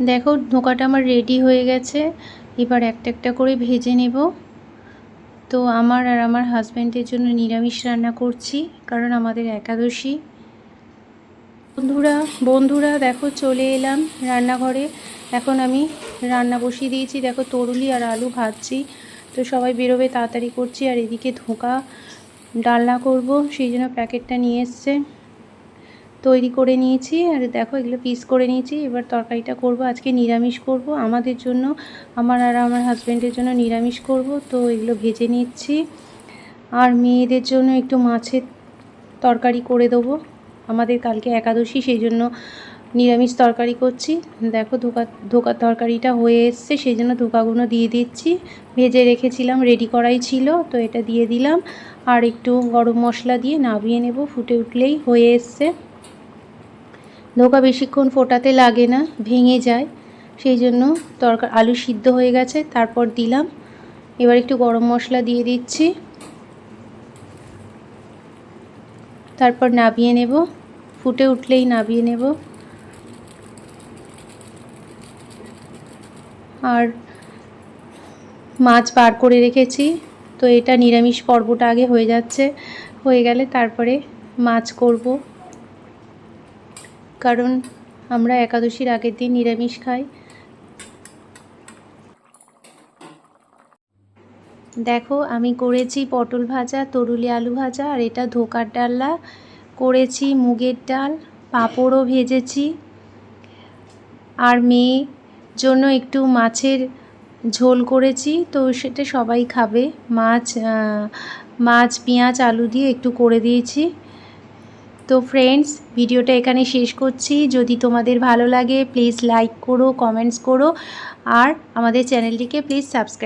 দেখো ধোকাটা আমার রেডি হয়ে গেছে। এবার একটা একটা করে ভেজে নেব। তো আমার আর আমার হাজব্যান্ডের জন্য নিরামিষ রান্না করছি, কারণ আমাদের একাদশী। বন্ধুরা দেখো চলে এলাম রান্নাঘরে। এখন আমি রান্না বসিয়ে দিয়েছি। দেখো তরুলি আর আলু ভাজছি। তো সবাই বেরোবে তাড়াতাড়ি করছি। আর এদিকে ধোকা ডালনা করব, সেই জন্য প্যাকেটটা নিয়ে এসছে, তৈরি করে নিয়েছি। আর দেখো এগুলো পিস করে নিয়েছি। এবার তরকারিটা করব, আজকে নিরামিষ করব আমাদের জন্য, আমার আর আমার হাজব্যান্ডের জন্য নিরামিষ করব। তো এগুলো ভেজে নিচ্ছি। আর মেয়েদের জন্য একটু মাছের তরকারি করে দেবো, আমাদের কালকে একাদশী, সেই জন্য নিরামিষ তরকারি করছি। দেখো ধোকার তরকারিটা হয়ে এসছে, সেই জন্য ধোকাগুলো দিয়ে দিচ্ছি। ভেজে রেখেছিলাম, রেডি করাই ছিল, তো এটা দিয়ে দিলাম। আর একটু গরম মশলা দিয়ে নামিয়ে নেব, ফুটে উঠলেই হয়ে এসছে। ধোকা বেশিক্ষণ ফোটাতে লাগে না, ভেঙে যায়, সেই জন্য আলু সিদ্ধ হয়ে গেছে, তারপর দিলাম। এবার একটু গরম মশলা দিয়ে দিচ্ছি, তারপর নামিয়ে নেব, ফুটে উঠলেই নামিয়ে নেব। আর মাছ বার করে রেখেছি, তো এটা নিরামিষ পর্বটা আগে হয়ে যাচ্ছে, হয়ে গেলে তারপরে মাছ করব, কারণ আমরা একাদশীর আগের দিন নিরামিষ খাই। দেখো আমি করেছি পটল ভাজা, তরুলি আলু ভাজা, আর এটা ধোকার ডালনা করেছি, মুগের ডাল, পাঁপড়ও ভেজেছি। আর মেয়ের জন্য একটু মাছের ঝোল করেছি, তো সেটা সবাই খাবে। মাছ পেঁয়াজ আলু দিয়ে একটু করে দিয়েছি। তো ফ্রেন্ডস, ভিডিওটা এখানে শেষ করছি। যদি তোমাদের ভালো লাগে প্লিজ লাইক করো, কমেন্টস করো, আর আমাদের চ্যানেলটিকে প্লিজ সাবস্ক্রাইব